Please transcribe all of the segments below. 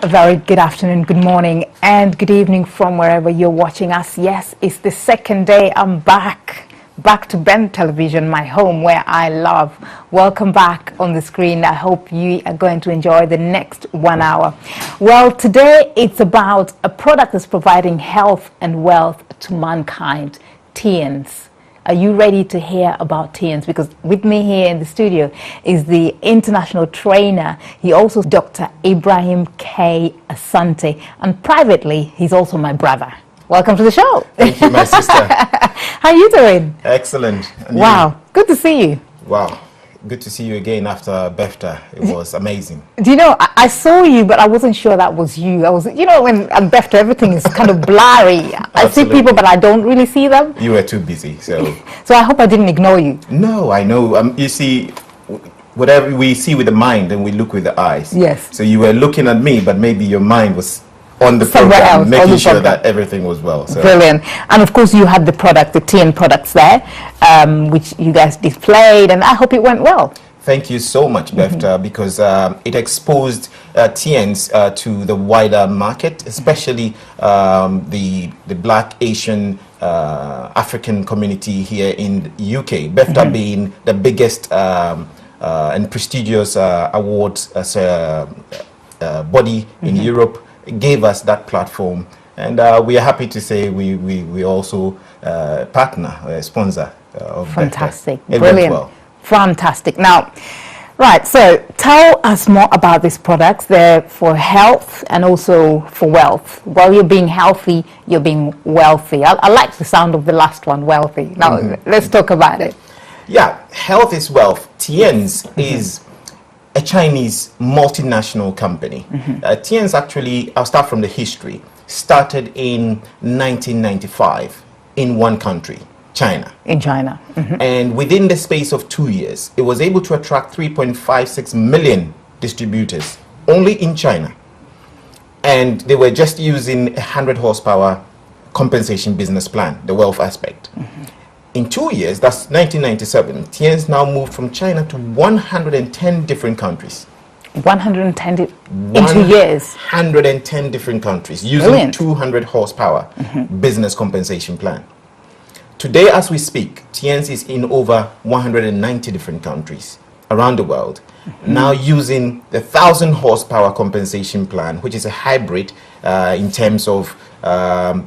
A very good afternoon, good morning, and good evening from wherever you're watching us. Yes, it's the second day I'm back to Ben Television, my home where I love. Welcome back on the screen. I hope you are going to enjoy the next 1 hour. Well, today it's about a product that's providing health and wealth to mankind, Tiens. Are you ready to hear about Tiens? Because with me here in the studio is the international trainer. He also is Dr. Ibrahim K. Asante. And privately, he's also my brother. Welcome to the show. Thank you, my sister. How are you doing? Excellent. And wow. You? Good to see you. Wow. Good to see you again after BEFTA. It was amazing. Do you know, I saw you, but I wasn't sure that was you. I was, you know, when at BEFTA, everything is kind of blurry. I see people, but I don't really see them. You were too busy, so. So I hope I didn't ignore you. No, I know. You see, whatever we see with the mind and we look with the eyes. Yes. So you were looking at me, but maybe your mind was on the somewhere program, else, making sure that everything was well. So. Brilliant. And of course, you had the product, the Tiens products there, which you guys displayed, and I hope it went well. Thank you so much, BEFTA, because it exposed Tiens to the wider market, especially the Black, Asian, African community here in the UK. BEFTA being the biggest and prestigious awards body in Europe, gave us that platform. And we are happy to say we also partner, sponsor of Fantastic. BEFTA. Brilliant. Well. Fantastic. Now, right, so tell us more about these products. They're for health and also for wealth. While you're being healthy, you're being wealthy. I like the sound of the last one, wealthy. Now, let's talk about it. Yeah, health is wealth. Tiens is a Chinese multinational company. Tiens actually, I'll start from the history, started in 1995 in one country. China. In China. And within the space of 2 years, it was able to attract 3.56 million distributors only in China. And they were just using a 100 horsepower compensation business plan, the wealth aspect. In 2 years, that's 1997, Tiens now moved from China to 110 different countries. 110 in 2 years? 110 different countries using Brilliant. 200 horsepower business compensation plan. Today, as we speak, Tiens is in over 190 different countries around the world, now using the 1,000 horsepower compensation plan, which is a hybrid in terms of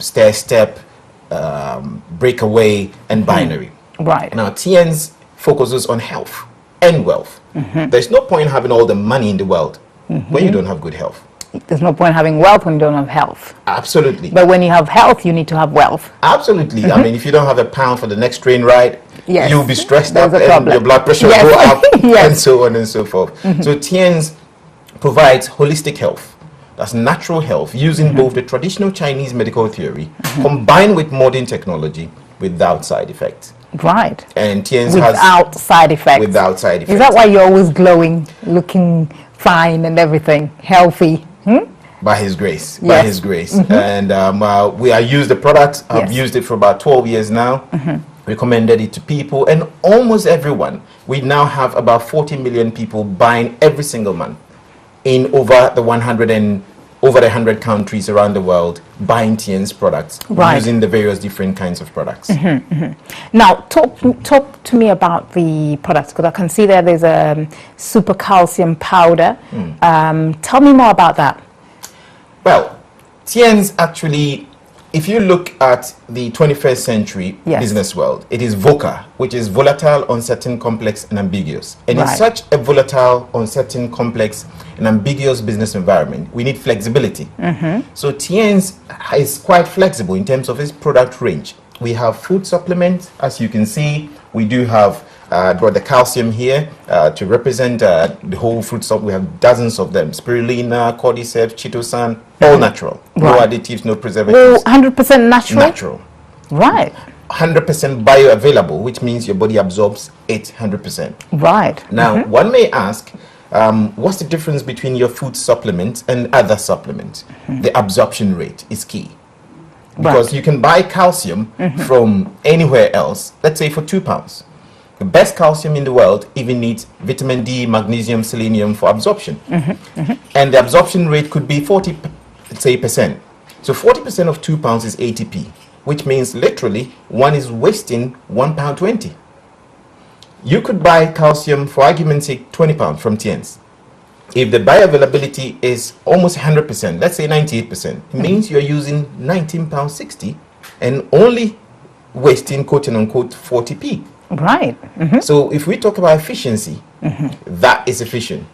stair-step, breakaway, and binary. Right. Now, Tiens focuses on health and wealth. There's no point having all the money in the world when you don't have good health. There's no point having wealth when you don't have health. Absolutely. But when you have health, you need to have wealth. Absolutely. I mean, if you don't have a pound for the next train ride, you'll be stressed out and your blood pressure will go up and so on and so forth. So Tiens provides holistic health. That's natural health using both the traditional Chinese medical theory combined with modern technology without side effects. Right. And Tiens without side effects. Without side effects. Is that why you're always glowing, looking fine and everything, healthy? By his grace, by his grace. And we have used the product. I've used it for about 12 years now. Recommended it to people, and almost everyone. We now have about 40 million people buying every single month in over the 100 countries around the world, buying Tiens products, using the various different kinds of products. Now, talk to me about the products, because I can see there's a super calcium powder. Tell me more about that. Well, Tiens actually, if you look at the 21st century business world, it is VUCA, which is volatile, uncertain, complex, and ambiguous. And in such a volatile, uncertain, complex, and ambiguous business environment, we need flexibility. So Tiens is quite flexible in terms of its product range. We have food supplements, as you can see. We do have brought the calcium here to represent the whole fruit stock. We have dozens of them: spirulina, cordyceps, chitosan, all natural. No additives, no preservatives. 100% natural? Natural. Right. 100% bioavailable, which means your body absorbs it 100%. Right. Now, one may ask, what's the difference between your food supplement and other supplements? The absorption rate is key. Because you can buy calcium from anywhere else, let's say for £2. the best calcium in the world even needs vitamin D, magnesium, selenium for absorption. And the absorption rate could be 40%. So 40% of 2 pounds is 80p, which means literally one is wasting £1.20. You could buy calcium, for argument's sake, 20 pounds from Tiens. If the bioavailability is almost 100%, let's say 98%, it means you're using £19.60 and only wasting, quote unquote, 40p. Right. So if we talk about efficiency, that is efficient.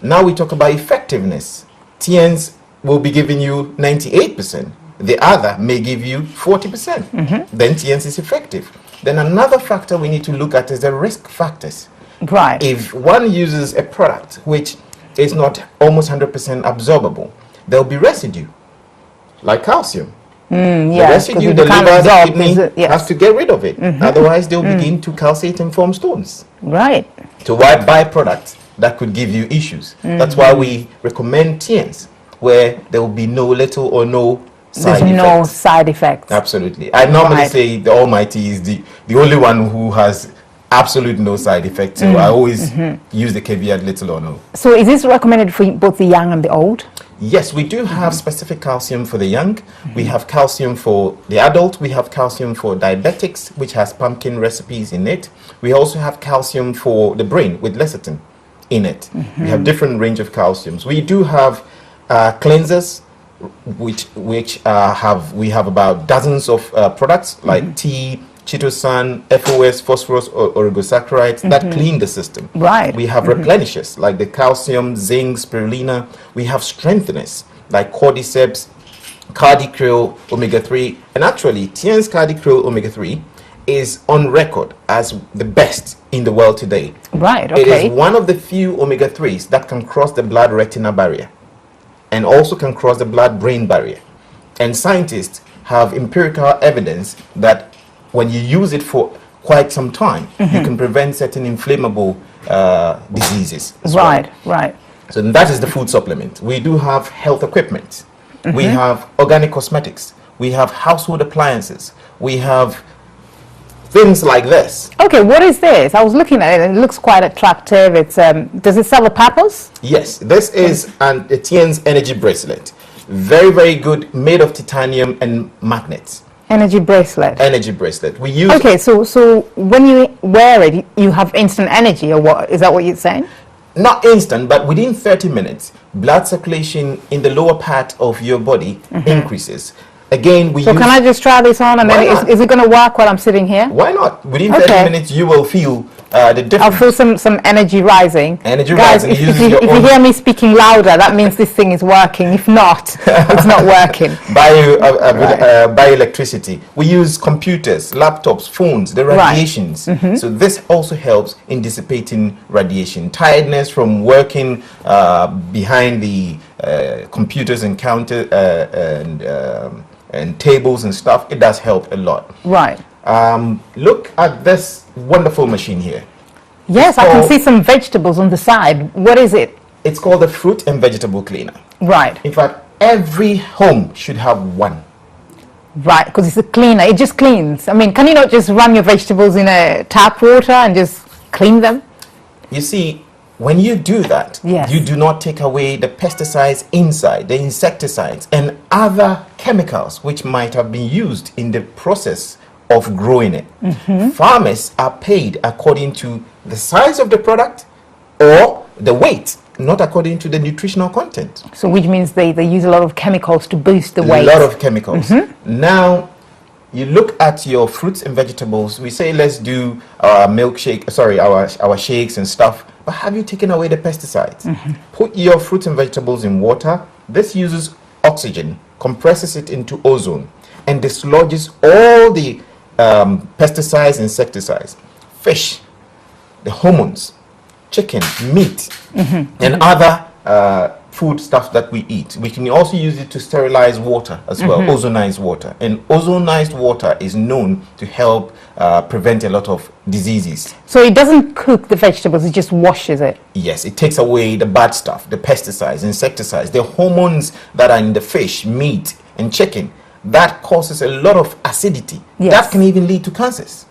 Now we talk about effectiveness. Tiens will be giving you 98%. The other may give you 40%. Then Tiens is effective. Then another factor we need to look at is the risk factors. Right. If one uses a product which is not almost 100% absorbable, there will be residue, like calcium. The residue, the liver, the kidney has to get rid of it. Otherwise, they'll begin to calcite and form stones. Right. To buy products that could give you issues. That's why we recommend Tiens, where there will be no little or no side effects. No side effects. Absolutely. I normally say the Almighty is the only one who has absolute no side effects. So I always use the caveat little or no. So is this recommended for both the young and the old? Yes, we do have specific calcium for the young. We have calcium for the adult. We have calcium for diabetics, which has pumpkin recipes in it. We also have calcium for the brain with lecithin in it. We have different range of calciums. We do have cleansers, which we have about dozens of products like tea, chitosan, FOS, phosphorus, or oligosaccharides that clean the system. Right. We have replenishers like the calcium, zinc, spirulina. We have strengtheners like cordyceps, cardiacryl, omega-3. And actually, Tiens cardiacryl omega-3 is on record as the best in the world today. Right, okay. It is one of the few omega-3s that can cross the blood-retina barrier and also can cross the blood-brain barrier. And scientists have empirical evidence that when you use it for quite some time, you can prevent certain inflammable diseases. Right, right. So that is the food supplement. We do have health equipment. We have organic cosmetics. We have household appliances. We have things like this. Okay, what is this? I was looking at it and it looks quite attractive. It's does it serve a purpose? Yes, this is a Tiens energy bracelet. Very, very good, made of titanium and magnets. Energy bracelet. Energy bracelet. We use. Okay, so when you wear it, you have instant energy, or what? Is that what you're saying? Not instant, but within 30 minutes, blood circulation in the lower part of your body increases. Again, we. So can I just try this on, and then is it going to work while I'm sitting here? Why not? Within 30 minutes, you will feel the difference. I'll feel some energy rising. Energy Guys, rising. if you hear me speaking louder, that means this thing is working. If not, it's not working. Bioelectricity. We use computers, laptops, phones, the radiations. Right. So this also helps in dissipating radiation. Tiredness from working behind the computers and counter and tables and stuff, it does help a lot. Right. Look at this wonderful machine here. Yes, I can see some vegetables on the side. What is it? It's called the fruit and vegetable cleaner. Right. In fact, every home should have one. Right, because it's a cleaner. It just cleans. I mean, can you not just run your vegetables in a tap water and just clean them? You see, when you do that, you do not take away the pesticides inside, the insecticides, and other chemicals which might have been used in the process of growing it. Farmers are paid according to the size of the product or the weight, not according to the nutritional content. So which means they use a lot of chemicals to boost the weight. A lot of chemicals. Now, you look at your fruits and vegetables, we say let's do our milkshake, sorry, our shakes and stuff, but have you taken away the pesticides? Put your fruits and vegetables in water. This uses oxygen, compresses it into ozone, and dislodges all the pesticides, insecticides, fish, the hormones, chicken, meat, and other food stuff that we eat. We can also use it to sterilize water as well, ozonized water. And ozonized water is known to help prevent a lot of diseases. So it doesn't cook the vegetables, it just washes it? Yes, it takes away the bad stuff, the pesticides, insecticides, the hormones that are in the fish, meat, and chicken. That causes a lot of acidity. That can even lead to cancers.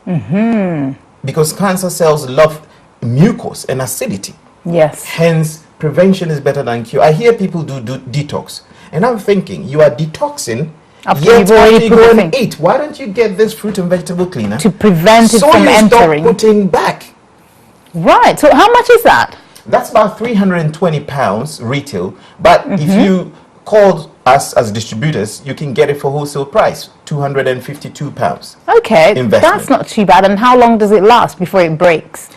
because cancer cells love mucus and acidity. Yes. Hence, prevention is better than cure. I hear people do detox, and I'm thinking, you are detoxing, yet after you go and eat, why don't you get this fruit and vegetable cleaner to prevent it from entering? So you stop putting back. Right. So how much is that? That's about £320 retail, but if you call us as distributors, you can get it for wholesale price, £252. Okay, investment. That's not too bad. And how long does it last before it breaks?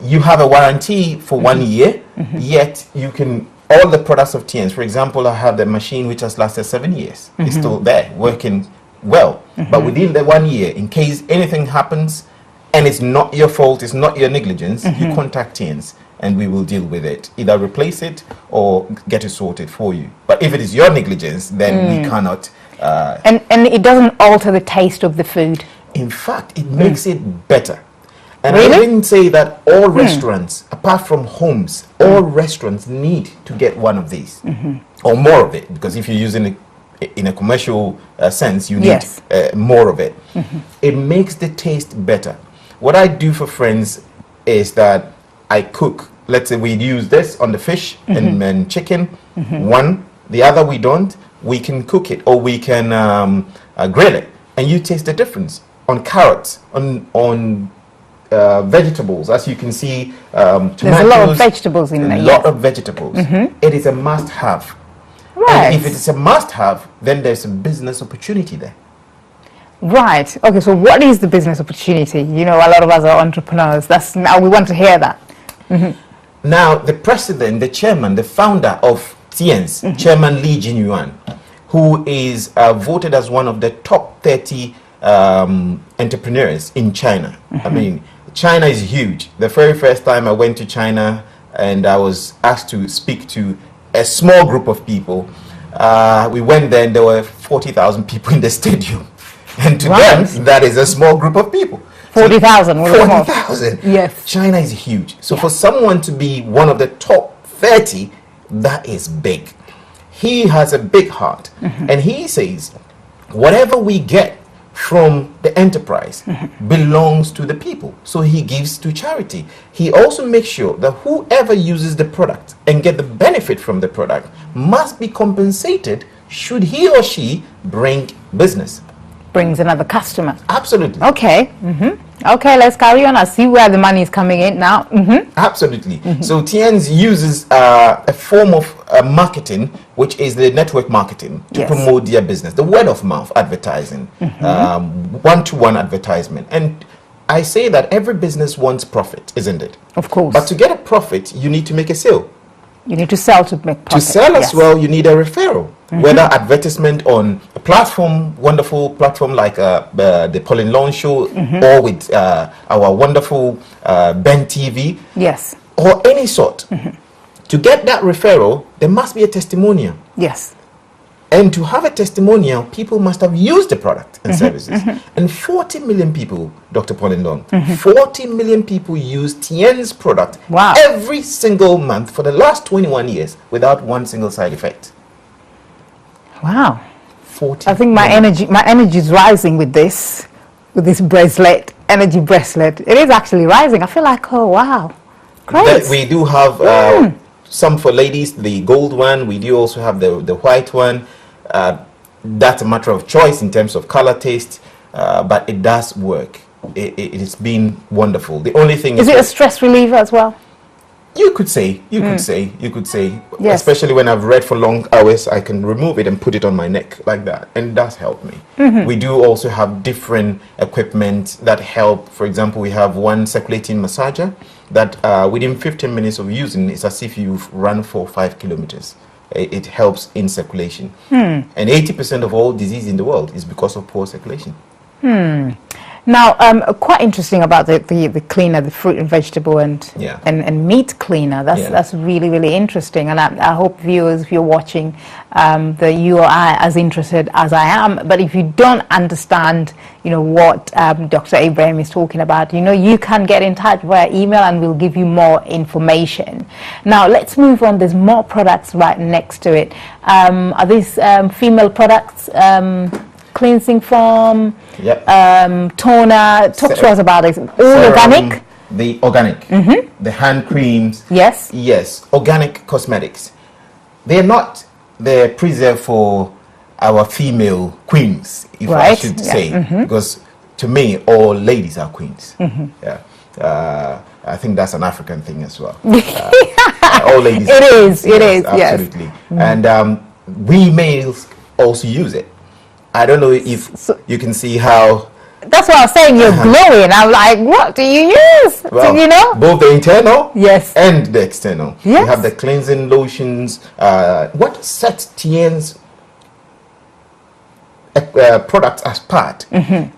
You have a warranty for 1 year, yet you can, all the products of Tiens, for example, I have the machine which has lasted 7 years. It's still there, working well. But within the 1 year, in case anything happens, and it's not your fault, it's not your negligence, you contact Tiens, and we will deal with it. Either replace it or get it sorted for you. But if it is your negligence, then we cannot. And it doesn't alter the taste of the food. In fact, it makes it better. And really? I didn't say that all restaurants, apart from homes, all restaurants need to get one of these or more of it. Because if you're using it in a commercial sense, you need more of it. It makes the taste better. What I do for friends is that I cook. Let's say we use this on the fish and chicken. One, the other we don't. We can cook it or we can grill it, and you taste the difference on carrots, on vegetables. As you can see, tomatoes. There's a lot of vegetables in there. A lot of vegetables. It is a must-have. Right. And if it's a must-have, then there's a business opportunity there. Right. Okay. So, what is the business opportunity? You know, a lot of us are entrepreneurs. We want to hear that. Now, the president, the chairman, the founder of Tiens, Chairman Li Jinyuan, who is voted as one of the top 30 entrepreneurs in China. I mean, China is huge. The very first time I went to China and I was asked to speak to a small group of people, we went there and there were 40,000 people in the stadium. And to them, that is a small group of people. 40,000. 40,000. Yes. China is huge. So for someone to be one of the top 30, that is big. He has a big heart. And he says, whatever we get from the enterprise belongs to the people. So he gives to charity. He also makes sure that whoever uses the product and get the benefit from the product must be compensated should he or she bring business. Brings another customer. Absolutely. Okay. Okay, let's carry on. I see where the money is coming in now. Absolutely. So Tiens uses a form of marketing, which is the network marketing, to promote their business, the word of mouth advertising, one-to-one advertisement. And I say that every business wants profit, isn't it? Of course. But to get a profit, you need to make a sale. You need to sell to make profit. To sell as well, you need a referral. Whether advertisement on a platform, wonderful platform like the Pauline Lawn Show, or with our wonderful Ben TV, or any sort. To get that referral, there must be a testimonial. Yes. And to have a testimonial, people must have used the product and services. And 40 million people, Dr. Pauline Lawn, 40 million people use Tiens product every single month for the last 21 years without one single side effect. Wow. 40 I think my energy is rising with this bracelet, energy bracelet. It is actually rising. I feel like, oh wow, great. We do have some for ladies, the gold one. We do also have the white one. That's a matter of choice in terms of color, taste, but it does work. It's been wonderful. The only thing is it a stress reliever as well? You could say, yes. Especially when I've read for long hours, I can remove it and put it on my neck like that, and it does help me. We do also have different equipment that help. For example, we have one circulating massager that within 15 minutes of using, it's as if you've run for 5 kilometers. It helps in circulation. And 80% of all disease in the world is because of poor circulation. Now, quite interesting about the cleaner, the fruit and vegetable and meat cleaner. That's really, really interesting. And I hope viewers, if you're watching, that you are as interested as I am. But if you don't understand, you know, what Dr. Abraham is talking about, you know, you can get in touch via email and we'll give you more information. Now, let's move on. There's more products right next to it. Are these female products? cleansing foam, Yep. toner. Talk to us about it. All Serum, organic? The organic. The hand creams. Yes. Yes. Organic cosmetics. They're not the preserved for our female queens, if I should say. Because to me, all ladies are queens. Yeah. I think that's an African thing as well. All ladies. It is. Absolutely. Yes. And we males also use it. I don't know if you can see how. That's what I was saying. You're glowing. I'm like, what do you use? Well, you know, both the internal, yes, and the external. Yes. We have the cleansing lotions. What sets Tien's products apart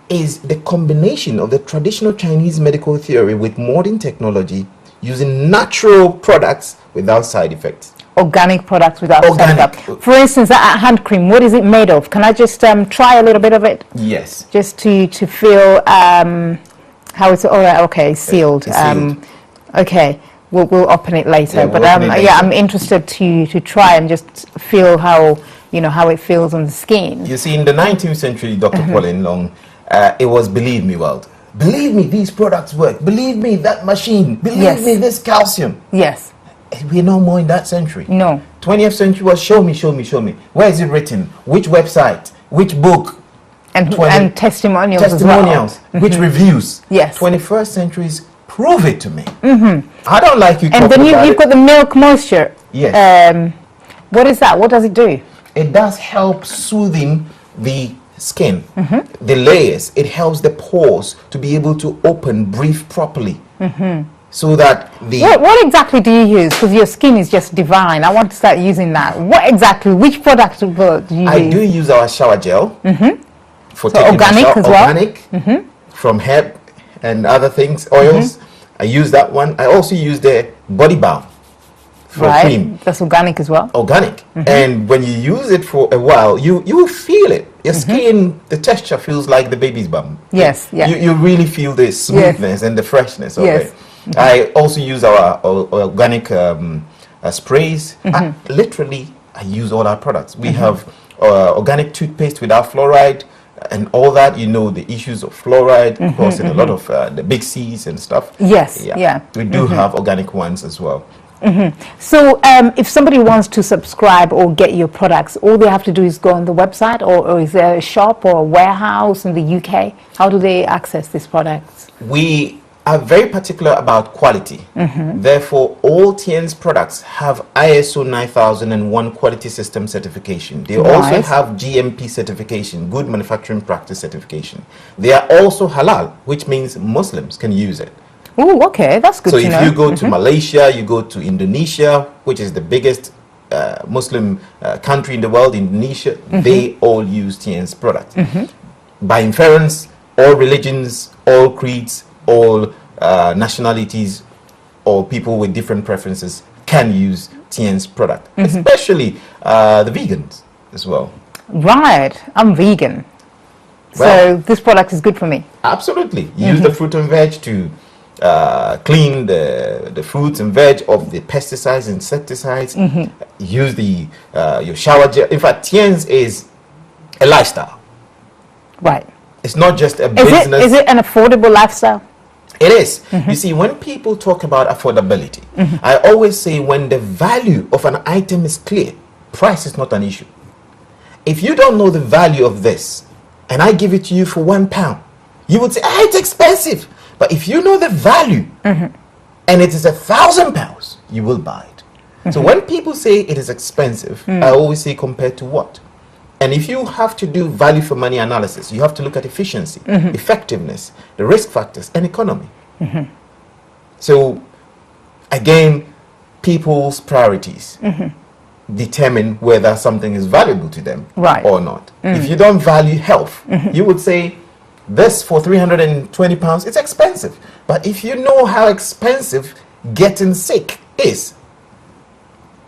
is the combination of the traditional Chinese medical theory with modern technology, using natural products without side effects. Organic products without side effects. For instance, that hand cream, what is it made of? Can I just try a little bit of it? Yes. Just to feel how it's sealed. Okay, we'll open it later. Yeah, but yeah, I'm interested to try and just feel how how it feels on the skin. You see, in the 19th century, Dr. Pauline Long, it was believe me, world. Believe me, these products work. Believe me, that machine. Believe me, this calcium. Yes. We're no more in that century. No. 20th century was show me, show me, show me. Where is it written? Which website? Which book? And testimonials. Testimonials. Which reviews? Yes. 21st century is prove it to me. I don't like you talking about it. And then you've got the milk moisture. Yes. What is that? What does it do? It does help soothing the skin, the layers. It helps the pores to be able to open, breathe properly. So that what exactly do you use? Because your skin is just divine. I want to start using that. What exactly? Which product do you use? I do use our shower gel for taking organic as well. Organic from herb and other things, oils. I use that one. I also use the body balm for cream. That's organic as well. Organic, and when you use it for a while, you feel it. Your skin, the texture feels like the baby's bum. Yes, yeah. You really feel the smoothness and the freshness of it. I also use our organic sprays. Literally, I use all our products. We have organic toothpaste without fluoride and all that. You know, the issues of fluoride causing a lot of the big C's and stuff. Yes, We do have organic ones as well. So if somebody wants to subscribe or get your products, all they have to do is go on the website, or is there a shop or a warehouse in the UK? How do they access these products? We are very particular about quality. Therefore, all Tien's products have ISO 9001 quality system certification. They also have GMP certification, good manufacturing practice certification. They are also halal, which means Muslims can use it. Oh, okay, that's good to know. So if you go to Malaysia, you go to Indonesia, which is the biggest Muslim country in the world, Indonesia, they all use Tien's products. By inference, all religions, all creeds, all nationalities, or people with different preferences can use Tien's product, especially the vegans as well. Right, I'm vegan. So this product is good for me. Absolutely. Use the fruit and veg to clean the fruits and veg of the pesticides, insecticides. Use the your shower gel. In fact, Tien's is a lifestyle. Right. It's not just a business. Is it an affordable lifestyle? It is. You see, when people talk about affordability, I always say when the value of an item is clear, price is not an issue. If you don't know the value of this, and I give it to you for £1, you would say, it's expensive. But if you know the value, and it is £1,000, you will buy it. So when people say it is expensive, I always say compared to what? And if you have to do value for money analysis, you have to look at efficiency, effectiveness, the risk factors, and economy. So again, people's priorities determine whether something is valuable to them or not. If you don't value health, you would say, this for £320, it's expensive. But if you know how expensive getting sick is,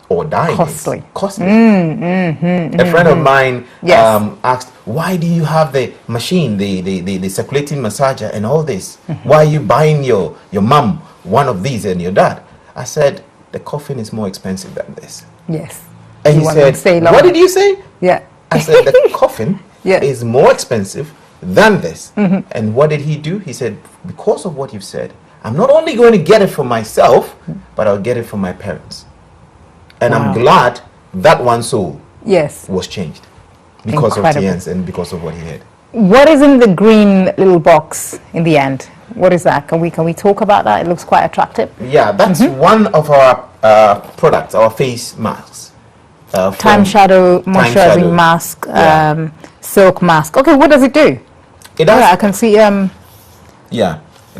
or dying costly. A friend of mine asked, why do you have the machine, the circulating massager and all this? Why are you buying your mom one of these and your dad? I said, the coffin is more expensive than this. Yes. And he said, what did you say? Yeah. I said, the coffin is more expensive than this. And what did he do? He said, because of what you've said, I'm not only going to get it for myself, but I'll get it for my parents. And I'm glad that one soul was changed because of Tiens and because of what he had. What is in the green little box in the end? What is that? Can we talk about that? It looks quite attractive. Yeah, that's one of our products, our face masks. Time shadow moisturizing mask, silk mask. Okay, what does it do? It does. I can see. Yeah,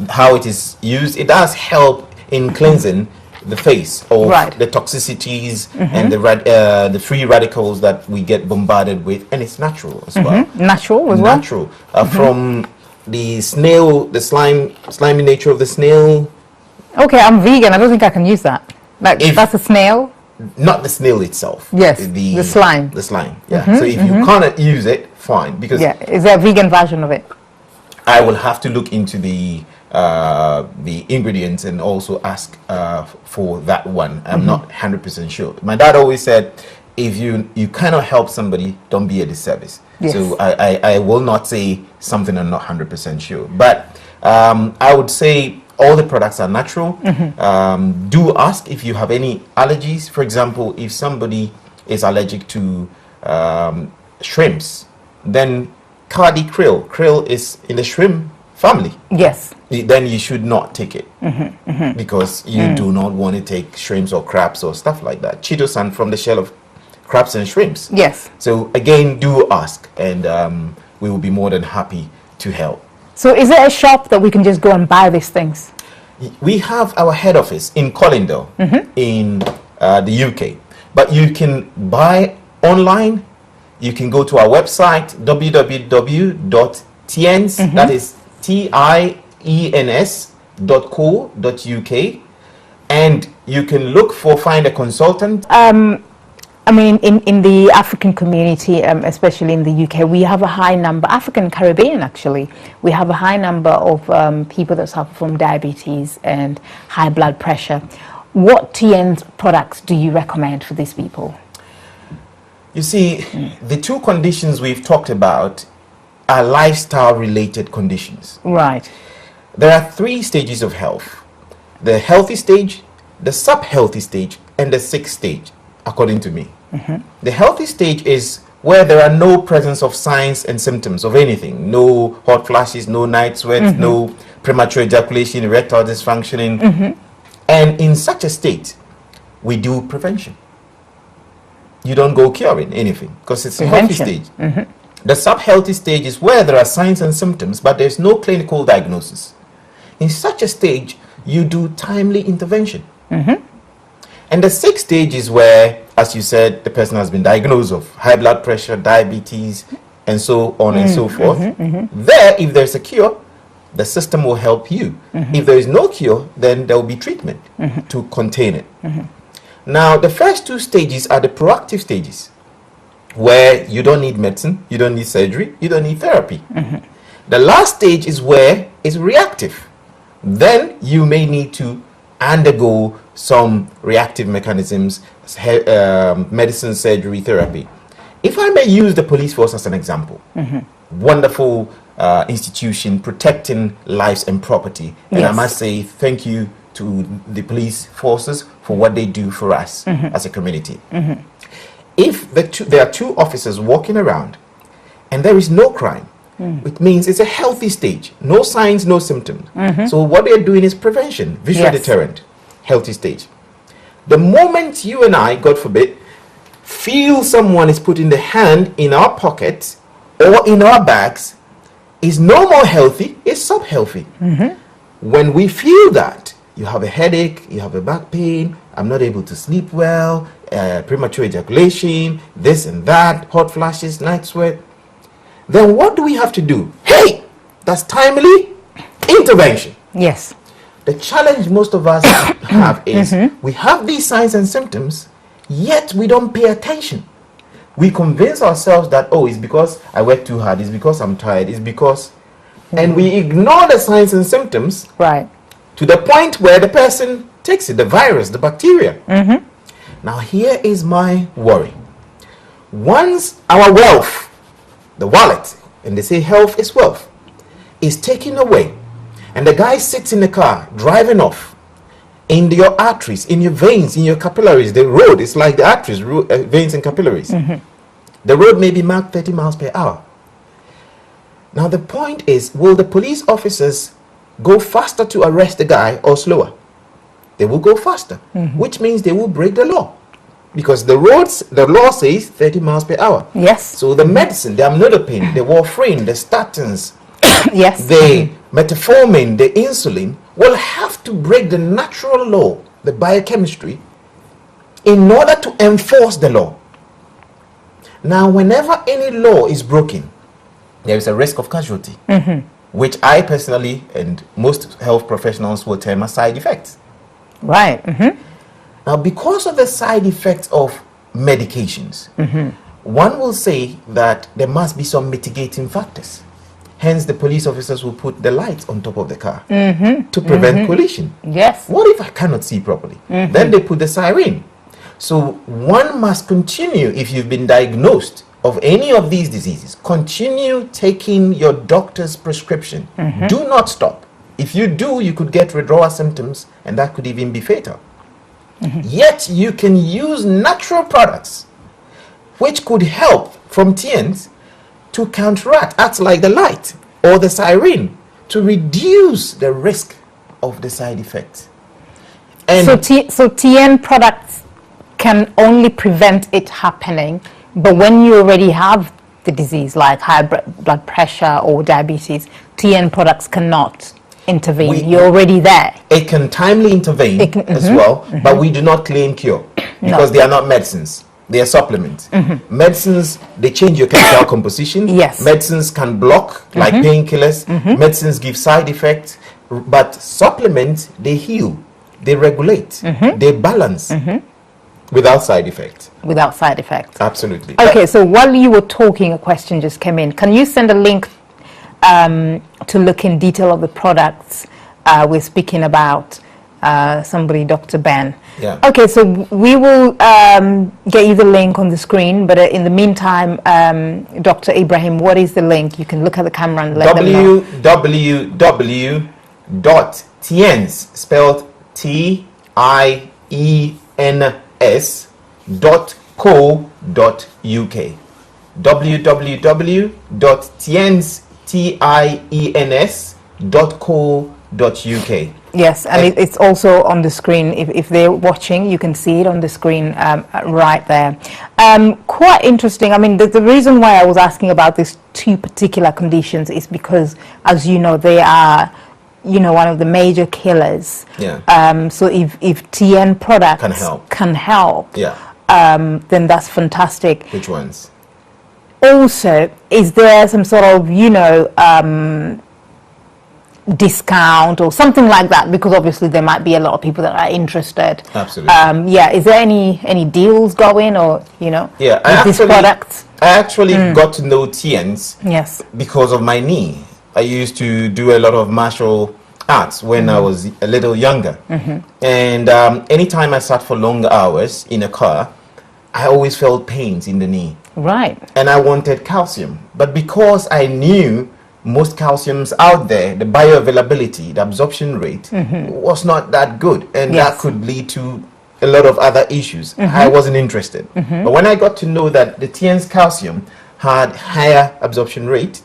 how it is used. It does help in cleansing the face of the toxicities and the free radicals that we get bombarded with, and it's natural as well. Natural as well. From the snail, the slimy nature of the snail. Okay, I'm vegan. I don't think I can use that. Like that's a snail. Not the snail itself. Yes, the slime. The slime. Yeah. So if you can't use it, fine. Because is there a vegan version of it? I will have to look into the ingredients and also ask for that one. I'm not 100% sure. My dad always said, if you cannot help somebody, don't be a disservice. Yes. So I will not say something I'm not 100% sure. But I would say all the products are natural. Do ask if you have any allergies. For example, if somebody is allergic to shrimps, then Cardi krill is in the shrimp family. Yes. Then you should not take it because you do not want to take shrimps or crabs or stuff like that. Chitosan from the shell of crabs and shrimps. Yes. So again, do ask, and we will be more than happy to help. So is there a shop that we can just go and buy these things? We have our head office in Colindale in the UK, but you can buy online. You can go to our website www.tiens, that is TIENS.co.uk, and you can find a consultant. I mean, in the African community, especially in the UK, we have a high number, African Caribbean actually, we have a high number of people that suffer from diabetes and high blood pressure. What Tiens products do you recommend for these people? You see, the two conditions we've talked about are lifestyle-related conditions. Right. There are 3 stages of health: the healthy stage, the sub-healthy stage, and the sick stage, according to me. The healthy stage is where there are no presence of signs and symptoms of anything. No hot flashes, no night sweats, no premature ejaculation, erectile dysfunctioning. And in such a state, we do prevention. You don't go curing anything because it's a healthy stage. The sub-healthy stage is where there are signs and symptoms, but there's no clinical diagnosis. In such a stage, you do timely intervention. And the sick stage is where, as you said, the person has been diagnosed of high blood pressure, diabetes, and so on and so forth. There, if there's a cure, the system will help you. If there is no cure, then there will be treatment to contain it. Now, the first 2 stages are the proactive stages, where you don't need medicine, you don't need surgery, you don't need therapy. The last stage is where it's reactive. Then you may need to undergo some reactive mechanisms, medicine, surgery, therapy. If I may use the police force as an example, wonderful institution protecting lives and property. And I must say thank you to the police forces for what they do for us as a community. If there are 2 officers walking around and there is no crime, it means it's a healthy stage. No signs, no symptoms. So what they're doing is prevention, visual deterrent, healthy stage. The moment you and I, God forbid, feel someone is putting the hand in our pockets or in our bags, is no more healthy, it's sub-healthy. When we feel that, you have a headache, you have a back pain, I'm not able to sleep well, premature ejaculation, this and that, hot flashes, night sweat, then what do we have to do? Hey, that's timely intervention. Yes. The challenge most of us have is we have these signs and symptoms, yet we don't pay attention. We convince ourselves that, oh, it's because I work too hard, it's because I'm tired, it's because... And we ignore the signs and symptoms. Right. To the point where the person takes it, the virus, the bacteria. Now here is my worry. Once our wealth the wallet, and they say health is wealth, is taken away, and the guy sits in the car driving off, in your arteries, in your veins, in your capillaries, the road is like the arteries, veins and capillaries. The road may be marked 30 miles per hour. Now the point is, will the police officers go faster to arrest the guy or slower? They will go faster, which means they will break the law. Because the law says 30 miles per hour. Yes. So the medicine, the amlodipine, the warfarin, the statins, yes, the metformin, the insulin, will have to break the natural law, the biochemistry, in order to enforce the law. Now, whenever any law is broken, there is a risk of casualty, which I personally and most health professionals will term as side effects. Right. Now, because of the side effects of medications, one will say that there must be some mitigating factors. Hence, the police officers will put the lights on top of the car to prevent collision. Yes. What if I cannot see properly? Then they put the siren. So one must continue, if you've been diagnosed of any of these diseases, continue taking your doctor's prescription. Do not stop. If you do, you could get withdrawal symptoms, and that could even be fatal. Yet you can use natural products which could help from Tiens to counteract, act like the light or the siren, to reduce the risk of the side effects. And so Tiens products can only prevent it happening, but when you already have the disease like high blood pressure or diabetes, Tiens products cannot intervene. You're already there. It can timely intervene as well, but we do not claim cure because they are not medicines. They are supplements. Medicines, they change your chemical composition. Yes. Medicines can block, like painkillers. Medicines give side effects, but supplements, they heal, they regulate, they balance without side effects. Without side effects. Absolutely. Okay, so while you were talking, a question just came in. Can you send a link to look in detail of the products we're speaking about? Somebody, Dr. Ben. Yeah. Okay, so we will get you the link on the screen, but in the meantime, Dr. Ibrahim, what is the link? You can look at the camera and let them know. www.tiens, spelled TIENS.co.uk. www.tiens.co.uk. Yes, and it's also on the screen. If they're watching, you can see it on the screen right there. Quite interesting. I mean, the reason why I was asking about these two particular conditions is because, as you know, they are, one of the major killers. Yeah. So if Tiens products can help, then that's fantastic. Which ones? Also, is there some sort of, discount or something like that, because obviously there might be a lot of people that are interested. Absolutely. Is there any deals going, or with these products? I actually got to know Tiens because of my knee. I used to do a lot of martial arts when I was a little younger, and anytime I sat for long hours in a car, I always felt pains in the knee. Right. And I wanted calcium, but because I knew most calciums out there, the bioavailability, the absorption rate was not that good, and that could lead to a lot of other issues. I wasn't interested. But when I got to know that the Tiens calcium had higher absorption rate,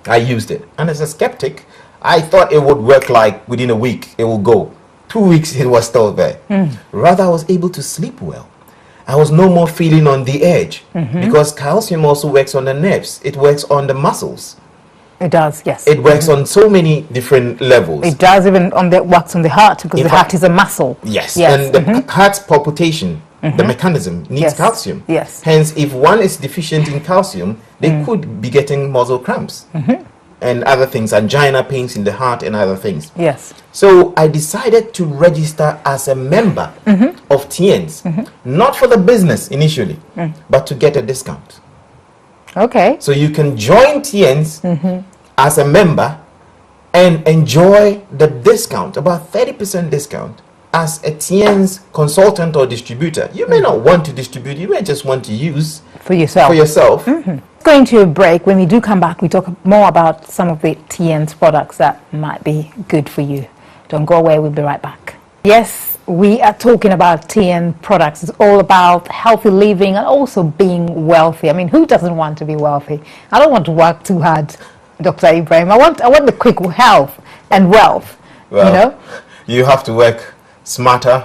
I used it. And as a skeptic, I thought it would work like within a week, it will go. 2 weeks, it was still there. Rather, I was able to sleep well. I was no more feeling on the edge because calcium also works on the nerves. It works on the muscles. It does, yes. It works on so many different levels. It does even works on the heart, because the heart is a muscle. Yes, and the heart's palpitation, the mechanism needs calcium. Yes. Hence, if one is deficient in calcium, they could be getting muscle cramps and other things, angina pains in the heart and other things. Yes. So I decided to register as a member of Tiens, not for the business initially, but to get a discount. Okay. So you can join Tiens as a member and enjoy the discount, about 30% discount, as a Tiens consultant or distributor. You may not want to distribute, you may just want to use for yourself. Let's going to a break. When we do come back, we talk more about some of the TN's products that might be good for you. Don't go away, we'll be right back. Yes, we are talking about TN products. It's all about healthy living and also being wealthy. I mean, who doesn't want to be wealthy? I don't want to work too hard, Dr. Ibrahim. I want the quick health and wealth. Well, you know, you have to work smarter,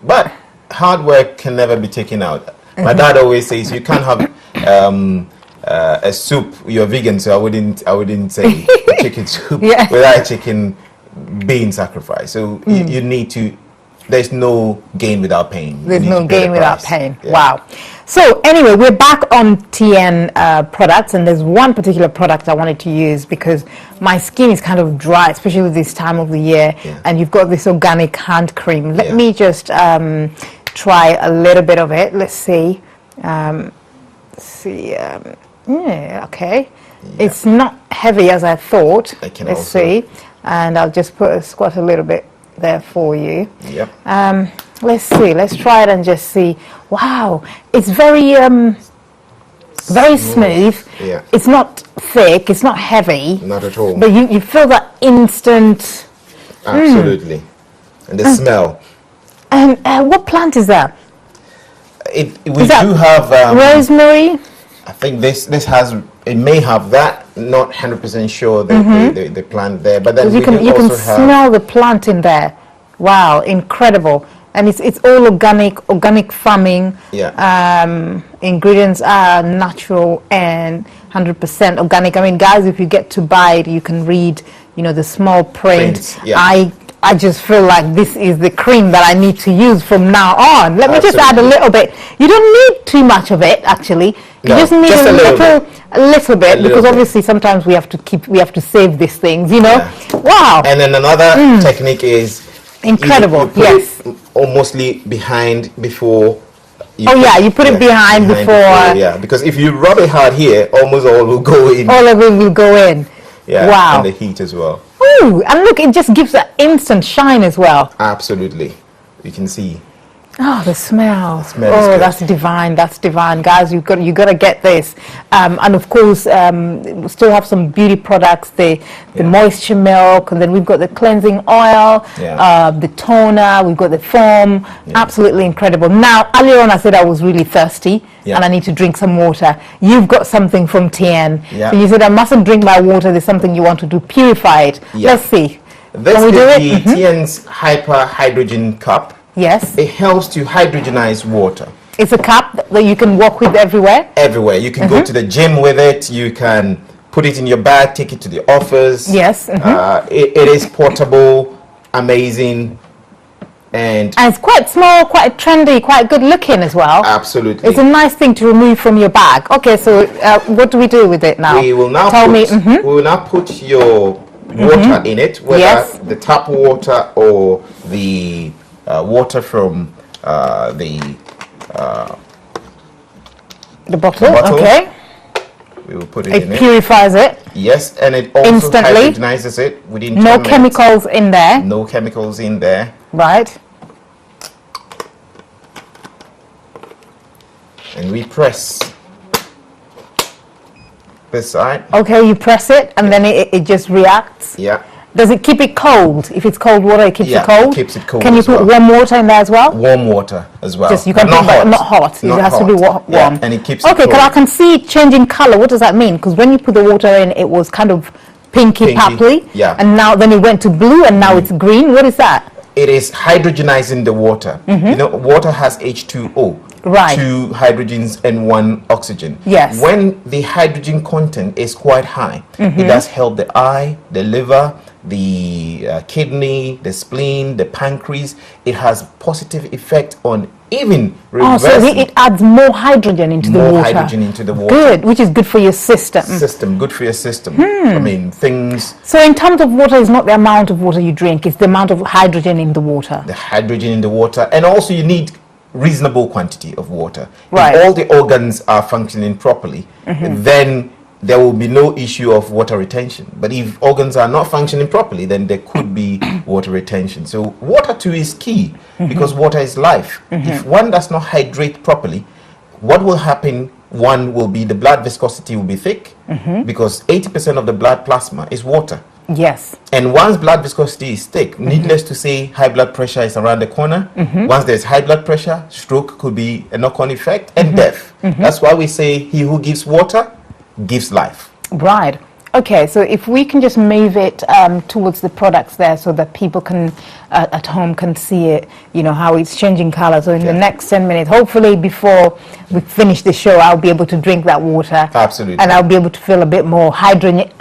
but hard work can never be taken out. My dad always says you can't have a soup. You're vegan, so I wouldn't say a chicken soup without chicken being sacrificed. So you need to. There's no gain without pain. There's no gain without pain. Yeah. Wow. So anyway, we're back on TN products, and there's one particular product I wanted to use because my skin is kind of dry, especially with this time of the year. Yeah. And you've got this organic hand cream. Let me just try a little bit of it. Let's see. Okay. Yeah. It's not heavy as I thought. Let's see. And I'll just squat a little bit there for you. Yep. Let's see. Let's try it and just see. Wow, it's very smooth. Yeah. It's not thick. It's not heavy. Not at all. But you feel that instant. Absolutely. And the smell. And what plant is that? We do have rosemary. I think this has. It may have that. Not 100% sure the plant there, but then you can smell the plant in there. Wow, incredible! And it's all organic farming. Yeah. Ingredients are natural and 100% organic. I mean, guys, if you get to buy it, you can read, the small print. Yeah. I just feel like this is the cream that I need to use from now on. Let me just add a little bit. You don't need too much of it, actually. You just need a little bit, because obviously sometimes we have to save these things, Yeah. Wow. And then another technique is incredible. You put it almostly behind before. You put it behind before. Yeah, because if you rub it hard here, almost all will go in. All of it will go in. Yeah. Wow. And the heat as well. Ooh, and look, it just gives that instant shine as well. Absolutely. You can see. Oh, the smell. Is that's divine. That's divine, guys. You got to get this. And of course, we still have some beauty products. The moisture milk, and then we've got the cleansing oil, the toner. We've got the foam. Yeah. Absolutely incredible. Now, earlier on, I said I was really thirsty and I need to drink some water. You've got something from TN. Yeah. So you said I mustn't drink my water. There's something you want to do. Purify it. Yeah. Let's see. This Can we do it? is the TN's Hyper Hydrogen Cup. Yes. It helps to hydrogenize water. It's a cup that you can walk with everywhere? Everywhere. You can go to the gym with it. You can put it in your bag, take it to the office. Yes. It is portable, amazing. And it's quite small, quite trendy, quite good looking as well. Absolutely. It's a nice thing to remove from your bag. Okay, so what do we do with it now? We will now put your water in it, whether the tap water or the water from the bottle. Okay. We will put it in. It purifies it. Yes, and it also instantly hydrogenizes it within 10 minutes. No chemicals in there. No chemicals in there. Right. And we press this side. Okay, you press it and then it just reacts. Yeah. Does it keep it cold? If it's cold water, it keeps it cold? It keeps it cold. Can you put warm water in there as well? Warm water as well. Just, you can not hot. Not hot. It has to be warm. Yeah, and it keeps it okay, cold. because I can see it changing color. What does that mean? Because when you put the water in, it was kind of pinky purpley. Yeah. And now then it went to blue and now it's green. What is that? It is hydrogenizing the water. Water has H2O. Right. 2 hydrogens and 1 oxygen. Yes. When the hydrogen content is quite high, it does help the eye, the liver, the kidney, the spleen, the pancreas. It has positive effect on even reversing. So it adds more hydrogen into the water. More hydrogen into the water. Good, which is good for your system. Good for your system. I mean, things. So in terms of water, it's not the amount of water you drink, it's the amount of hydrogen in the water. The hydrogen in the water. And also you need reasonable quantity of water. Right. If all the organs are functioning properly, then there will be no issue of water retention. But if organs are not functioning properly, then there could be water retention. So water too is key because water is life. If one does not hydrate properly, what will happen, one will be the blood viscosity will be thick, because 80% of the blood plasma is water. Yes. And once blood viscosity is thick, needless to say, high blood pressure is around the corner. Once there's high blood pressure, stroke could be a knock-on effect, and death. That's why we say he who gives water gives life. Right. Okay, so if we can just move it towards the products there so that people can at home can see it, you know, how it's changing color. So in the next 10 minutes, hopefully before we finish the show, I'll be able to drink that water. Absolutely. And I'll be able to feel a bit more hydrogenized.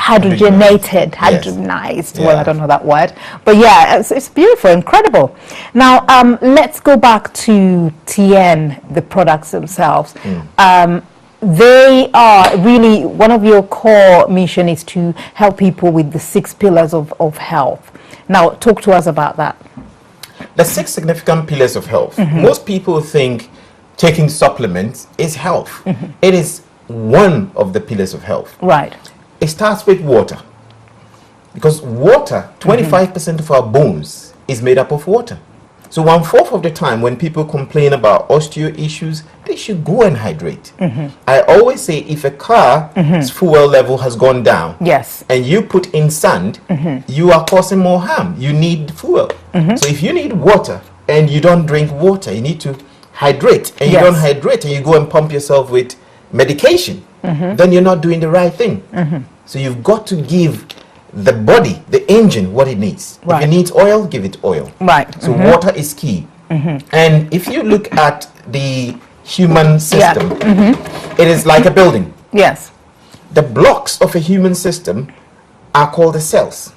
Yes. Well, I don't know that word. But yeah, it's beautiful, incredible. Now, let's go back to Tien, the products themselves. They are really, one of your core mission is to help people with the 6 pillars of health. Now, talk to us about that. The 6 significant pillars of health. Most people think taking supplements is health. It is one of the pillars of health. Right. It starts with water. Because water, 25% of our bones is made up of water. So 1/4 of the time when people complain about osteo issues, they should go and hydrate. I always say if a car's fuel level has gone down, yes, and you put in sand, you are causing more harm. You need fuel. So if you need water and you don't drink water, you need to hydrate. And you don't hydrate and you go and pump yourself with medication, then you're not doing the right thing. So you've got to give the body, the engine, what it needs. Right. If it needs oil, give it oil. Right. So water is key. And if you look at the human system, it is like a building. Yes. The blocks of a human system are called the cells.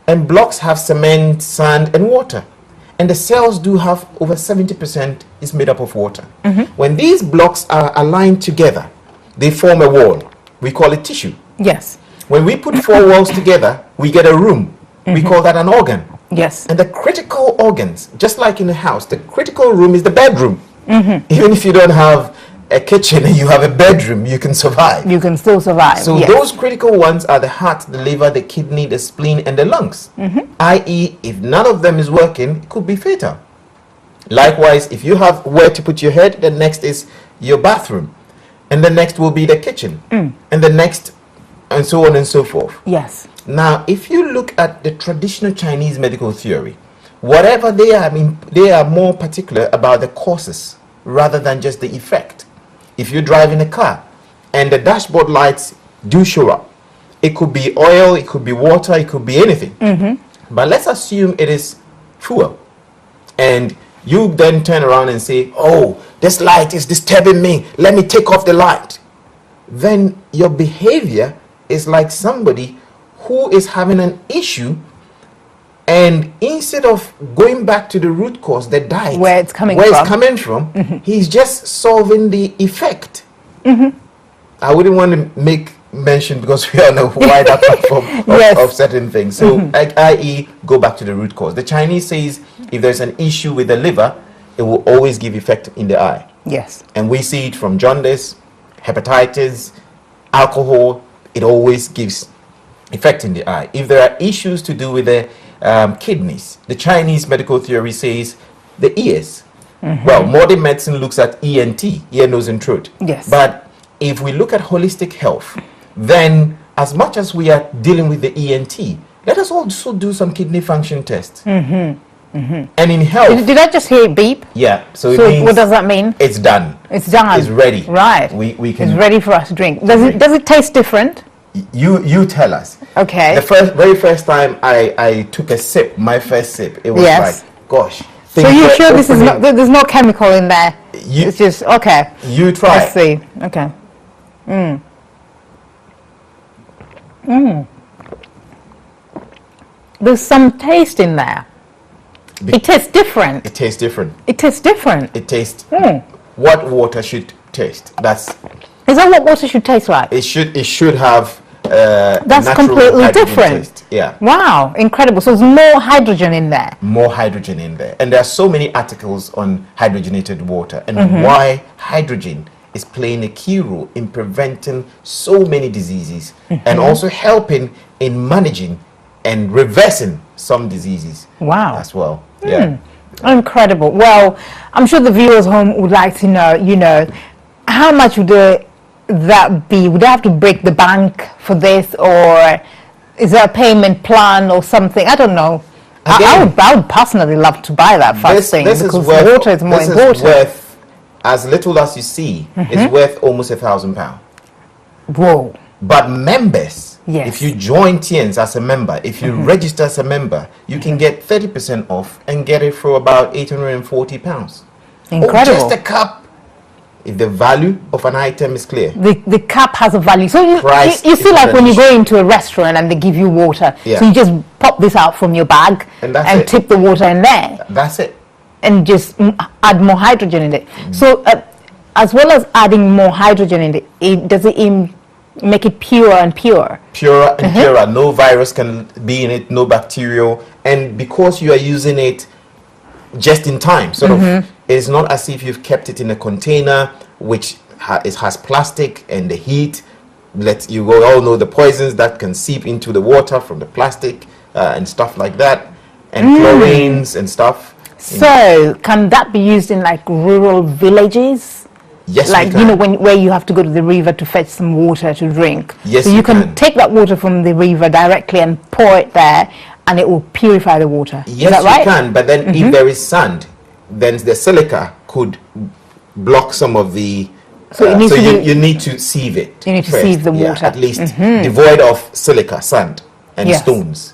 And blocks have cement, sand, and water. And the cells do have over 70% is made up of water. When these blocks are aligned together, they form a wall. We call it tissue. Yes. When we put 4 walls together, we get a room. We call that an organ. Yes. And the critical organs, just like in a house, the critical room is the bedroom. Even if you don't have a kitchen and you have a bedroom, you can survive. You can still survive. So those critical ones are the heart, the liver, the kidney, the spleen, and the lungs. I.e., if none of them is working, it could be fatal. Likewise, if you have where to put your head, the next is your bathroom. And the next will be the kitchen. And the next, and so on and so forth. Yes. Now, if you look at the traditional Chinese medical theory, whatever they are, I mean, they are more particular about the causes rather than just the effect. If you're driving a car and the dashboard lights do show up, it could be oil, it could be water, it could be anything. But let's assume it is fuel. And you then turn around and say, oh, this light is disturbing me, let me take off the light. Then your behavior is like somebody who is having an issue, and instead of going back to the root cause, the diet, where it's coming from, he's just solving the effect. I wouldn't want to make mention because we are on a wider platform of certain things. So, i.e., go back to the root cause. The Chinese says if there's an issue with the liver, it will always give effect in the eye. Yes. And we see it from jaundice, hepatitis, alcohol. It always gives effect in the eye. If there are issues to do with the kidneys, the Chinese medical theory says the ears. Well, modern medicine looks at ENT, ear, nose, and throat. Yes. But if we look at holistic health, then as much as we are dealing with the ENT, let us also do some kidney function tests. And in health, did I just hear beep? Yeah. So it means what does that mean? It's done. It's done. It's ready. Right. We can. It's ready for us to drink. Does it taste different? You tell us. Okay. The very first time I took a sip, my first sip, it was like, gosh. So you're sure this is not? There's no chemical in there. It's just okay. You try. Let's see. Okay. There's some taste in there. It tastes different. It tastes different. It tastes different. It tastes what water should taste. Is that what water should taste like? It should have that's completely different. Taste. Yeah. Wow, incredible. So there's more hydrogen in there. More hydrogen in there. And there are so many articles on hydrogenated water and why hydrogen is playing a key role in preventing so many diseases and also helping in managing and reversing some diseases. Wow. As well. Yeah. Incredible. Well, I'm sure the viewers home would like to know, How much would that be? Would I have to break the bank for this, or is there a payment plan or something? I don't know. I would personally love to buy that first thing, because water is more important. Is worth, as little as you see, it's worth almost £1,000. Whoa. But members, if you join Tiens as a member, if you register as a member, you can get 30% off and get it for about £840. Incredible. Or just a cup, if the value of an item is clear. The cup has a value. So you see, like when you go into a restaurant and they give you water, so you just pop this out from your bag and tip the water in there. That's it. And just add more hydrogen in it. So as well as adding more hydrogen in it, does it make it purer and purer? Purer and purer. No virus can be in it, no bacterial. And because you are using it just in time, sort of, it's not as if you've kept it in a container which has plastic, and the heat you all know the poisons that can seep into the water from the plastic and stuff like that, and chlorines and stuff. So can that be used in like rural villages? Yes, like, you know, where you have to go to the river to fetch some water to drink. Yes, so you can take that water from the river directly and pour it there, and it will purify the water. Yes, is that right? You can. But then if there is sand, then the silica could block some of the... So, you need to sieve it. You need to sieve the water. At least devoid of silica, sand, and stones.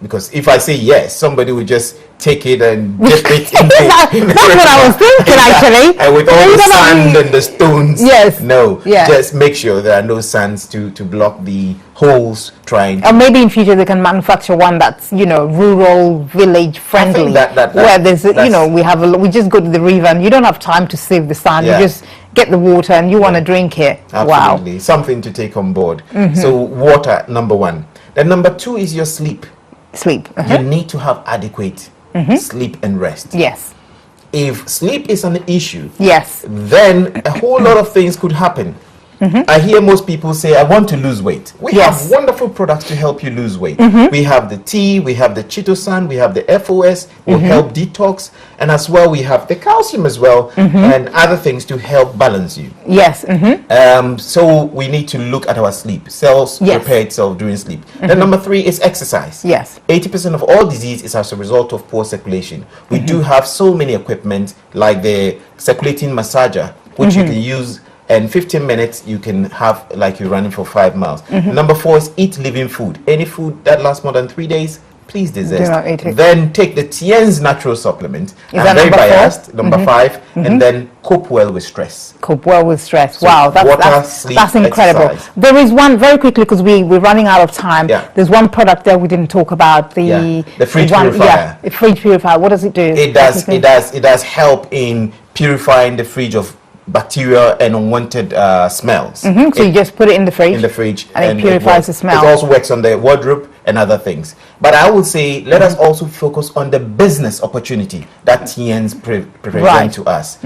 Because if I say yes, somebody would just take it and dip it into that's what I was thinking, actually. And with all the sand and the stones. Yes. No. Just make sure there are no sands to block the holes trying. Or maybe in future they can manufacture one that's, you know, rural, village friendly. Where there's, you know, we just go to the river and you don't have time to save the sand. You just get the water and you want to drink it. Absolutely. Wow. Something to take on board. So water, number one. Then number two is your sleep. Sleep. You need to have adequate sleep and rest. Yes. If sleep is an issue, then a whole lot of things could happen. I hear most people say, I want to lose weight. We have wonderful products to help you lose weight. We have the tea, we have the chitosan, we have the FOS, will help detox, and as well we have the calcium as well, and other things to help balance you. Yes. So we need to look at our sleep. Cells repair itself during sleep. Then number three is exercise. Yes. 80% of all disease is as a result of poor circulation. We do have so many equipment like the circulating massager, which you can use. And 15 minutes you can have like you're running for 5 miles. Number four is eat living food. Any food that lasts more than 3 days, please desist. Then take the Tiens natural supplement. I'm very biased. Number five, and then cope well with stress. Cope well with stress. So wow, that's incredible. Exercise. There is one, very quickly, because we're running out of time. There's one product there we didn't talk about. The fridge purifier. The fridge purifier. What does it do? It does help in purifying the fridge of bacteria and unwanted smells. So you just put it in the fridge, and it purifies the smell. It also works on the wardrobe and other things. But I would say let us also focus on the business opportunity that Tiens present to us.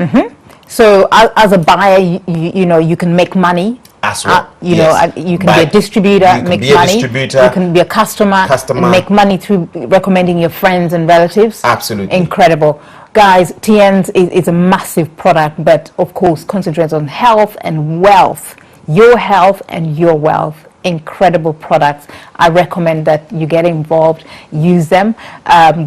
So as a buyer, you know, you can make money. As well. You know, you can be a distributor, make money. You can be a customer. And make money through recommending your friends and relatives. Absolutely. Incredible. Guys, Tiens is a massive product, but of course concentrates on health and wealth. Your health and your wealth. Incredible products. I recommend that you get involved, use them.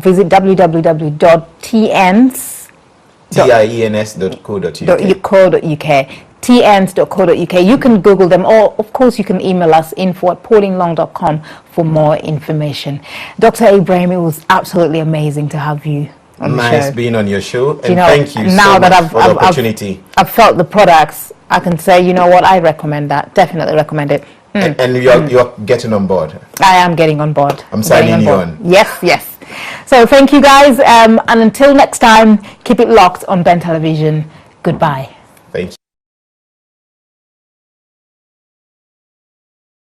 Visit www.tiens.co.uk. tiens.co.uk. You can Google them, or of course you can email us info@paulinghlong.com for more information. Dr. Ibrahim, it was absolutely amazing to have you on the show. Nice being on your show, and thank you so much for the opportunity. I've felt the products. I can say, you know what, I recommend that. Definitely recommend it. And you're getting on board. I am getting on board. I'm signing you on. Yes. So thank you guys, and until next time, keep it locked on Ben Television. Goodbye. Thank you.